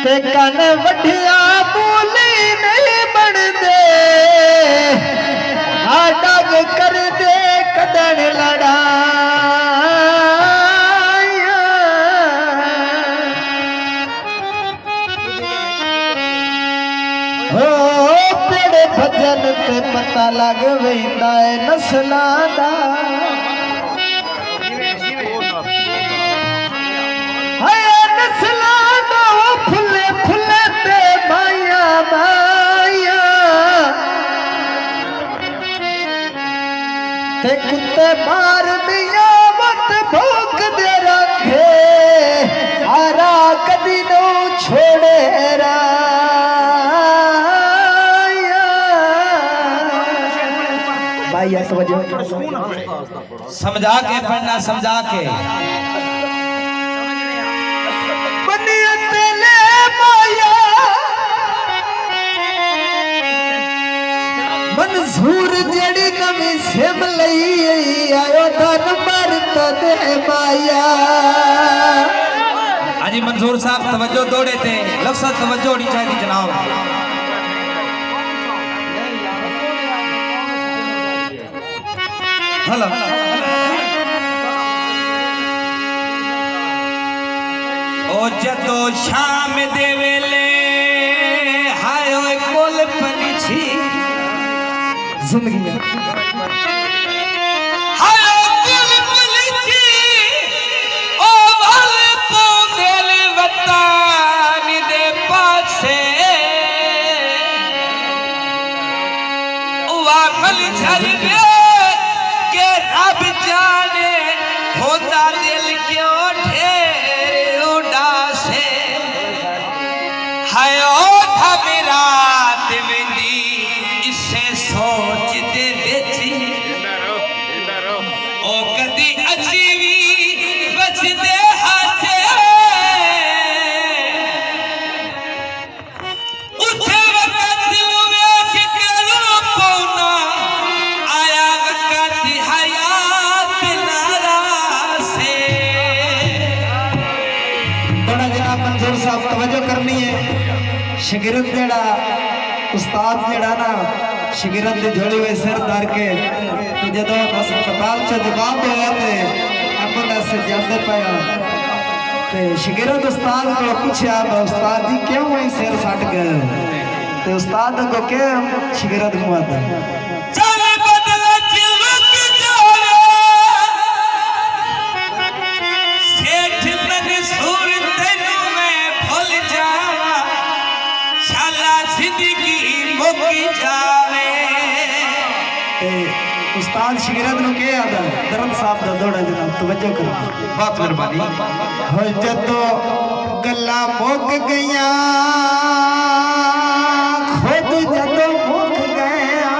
ते कन वठिया बोली नहीं बनदे डग कर दे कदन लड़ाया हो पेड़ भजन ते पता लग वेंदा है नस्लां दा ते कुत्ते मार दिया मत भूख दे रखे आरा कदी नो छोड़े भाई समझा के पढ़ना समझा के मंजूर जड़ी नवी सिम लई आयो धन मरत दे माया हाजी मंजूर साहब तवज्जो दौड़े थे लफ्ज़ तवज्जो होनी चाहिए जनाब हेलो ओ जदो शाम दे वेले हायो कोल पंछी जिंदगी हायो कोल पंछी ओ वाल पोंदेल वतन दे पासे ओ वाल छल गए के रब जाने होता दिल क्यों ढेर उदासे हायो था मेरा दिवनी इसे सोच दे बेची ओ कदी अजीवी बच दे हाथे उठे वक्त दिल वेख के रो पौना आया वक्त हयात नारा से बड़ा जनाब मंजूर साहब तवज्जो करनी है शिगिरत जेड़ा उस्ताद जेड़ा ना शिगिरत दी झोली में सिर धर के जदों अस्पताल च जवाब होया ते एम्बुलेंस से जाते पाया ते शिगिरत उस्ताद को पूछया उस्ताद जी क्यों वही सिर सट गए ते उस्ताद को के शिगिरत घुमाता चल बदला चिलक जोड़े सेठ मंसूर तेनू मैं भूल जावा शाला जिंदगी मुक जावे उस्ताद शिगिरत नु के आदा दरद साहब दा दौड़ा जनाब तवज्जो करो बहुत मेहरबानी हो जदों गल्लां मुक गईयां खुद जदों मुक गया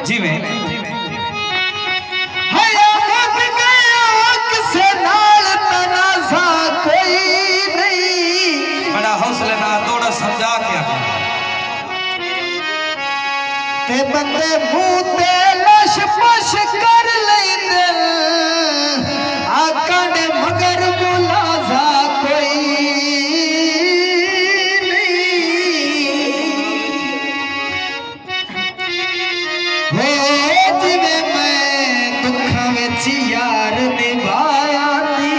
जिवें हया मुक गया किसे नाल तनाज़ा कोई नहीं बड़ा हौसले नाल दौड़ा समझा के ते बंदे मुंह ते लश पश कर लेंदे आका ने मगर मुलाजा कोई नहीं हो जिवें मैं दुखां विच यार निभाया दी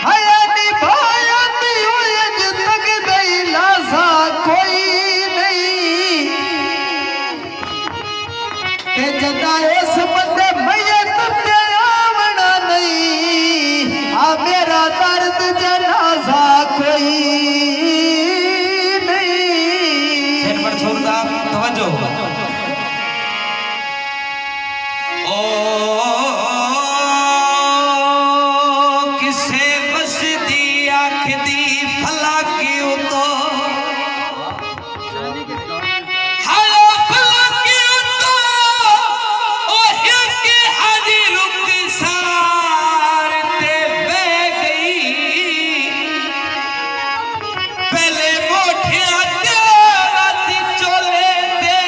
हया निभाया दी होए अज तक दई लाजा कोई नहीं ते जदा इस बंदे मैयत ते आवना नहीं आ मेरा दर्द जनाजा कोई नहीं पर छोड़दा तवज्जो ओ किसे बसदी आँख दी फला क्यों तो हायो फला क्यों तो ओ एक हदी रुक सार ते बह गई पहले मोठिया ते राती चोले ते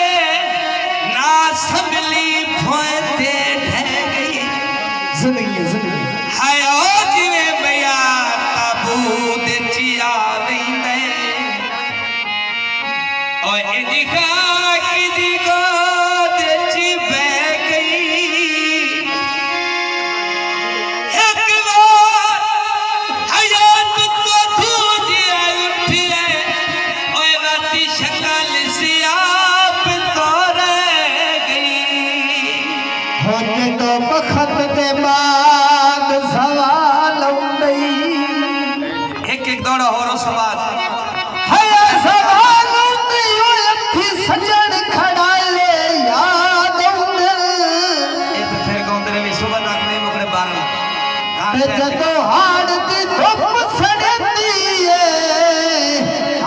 ना संभली भोए ते ढह गई जिंदगी हायो जिवे बयान ते जदों हाड़ दी धुप सड़ती है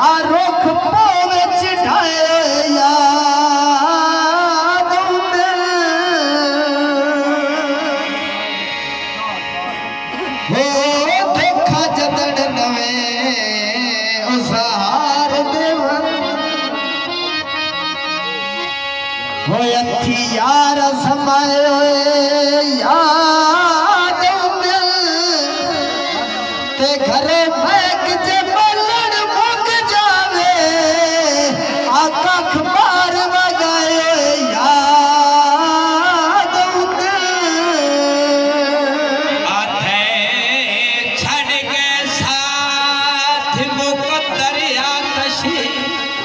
आ रुख पोवे चढ़ाए याद हो देखा जदड़ नवे उसार देवन हो अथी यार समाए याद ते घरे बैक जे बलड़ मुक जावे आका खबार वगाए याद आथे छड़ के साथ मुकद्दर आतशी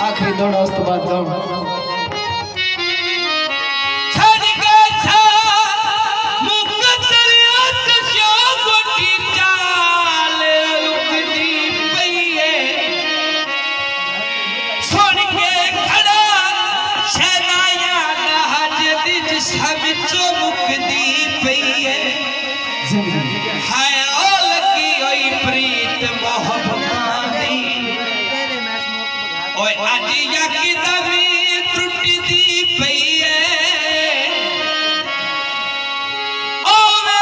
आखिरी दौड़ उस तो बाद दौड़ छड़ के साथ मुकद्दर आतशी गोटी चाल रुकदी पईए सुन के खड़ा शहनाया नहज दिज सब चो मुकदी पईए हाय ओ लगी ओई प्रीत मोहब्बत दी ओए आज यकदमी टुटदी पई है ओ वे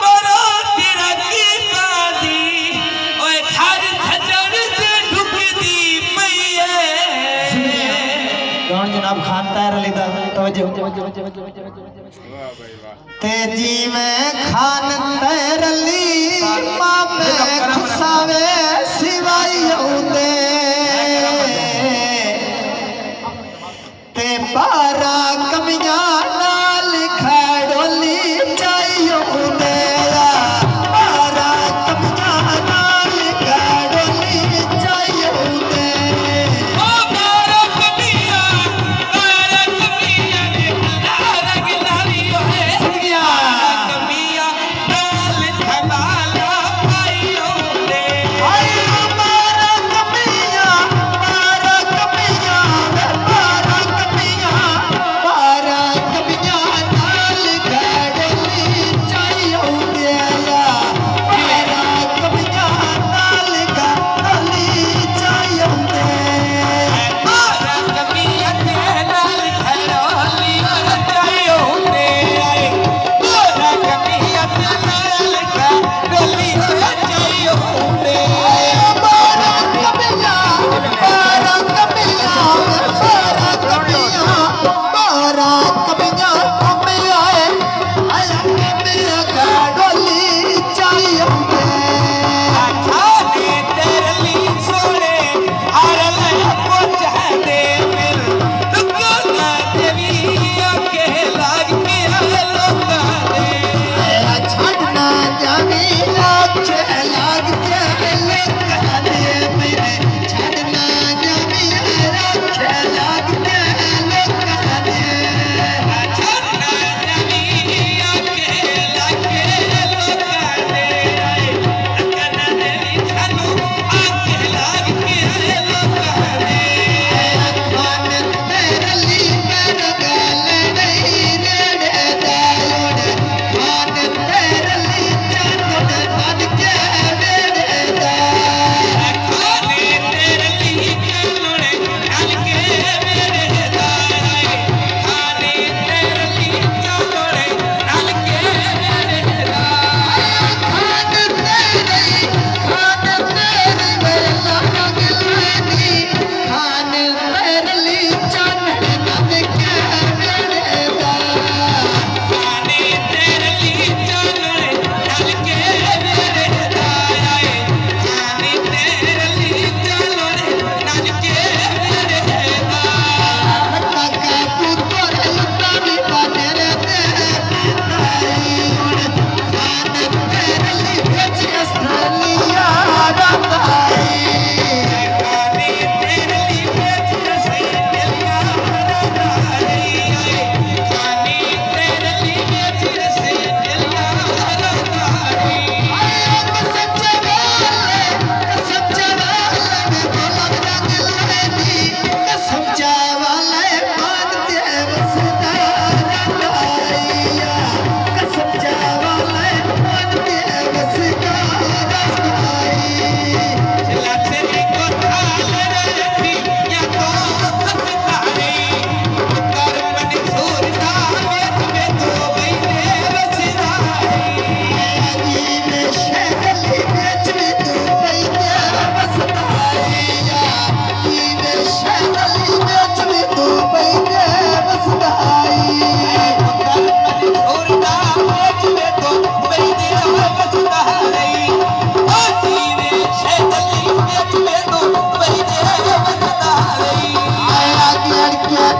बड़ा तेरा की बादी ओए घर सजड़ से ढुकदी पई है कौन जनाब खान तैयार अली दा तवज्जो तेजी में खान तैयार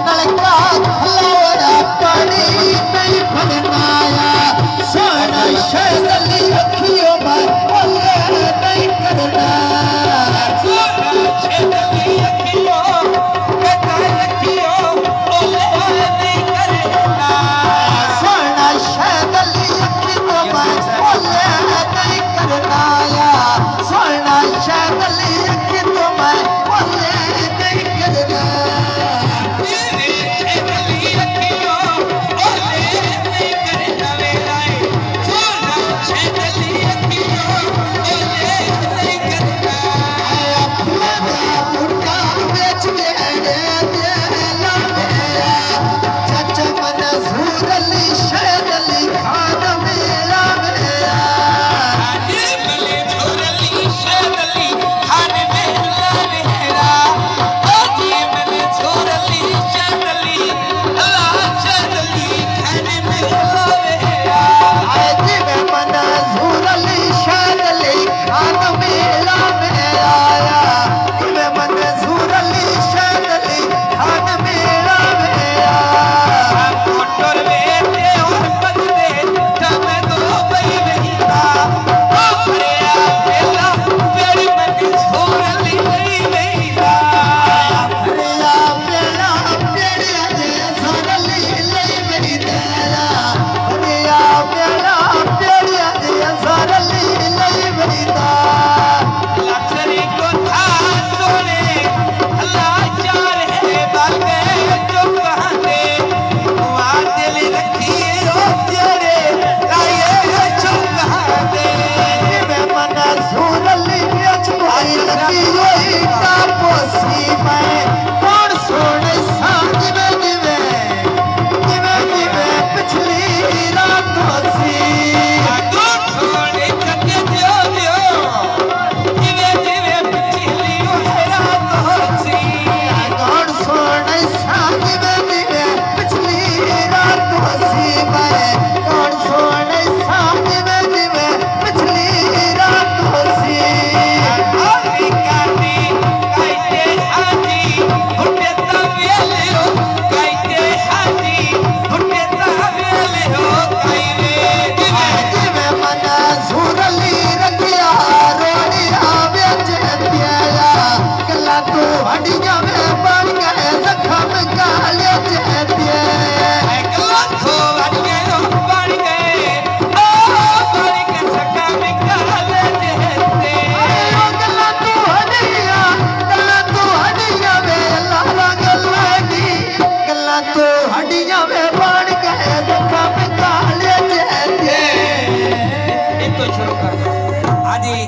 नलका खलाया पानी नहीं भरना आया सोना शहर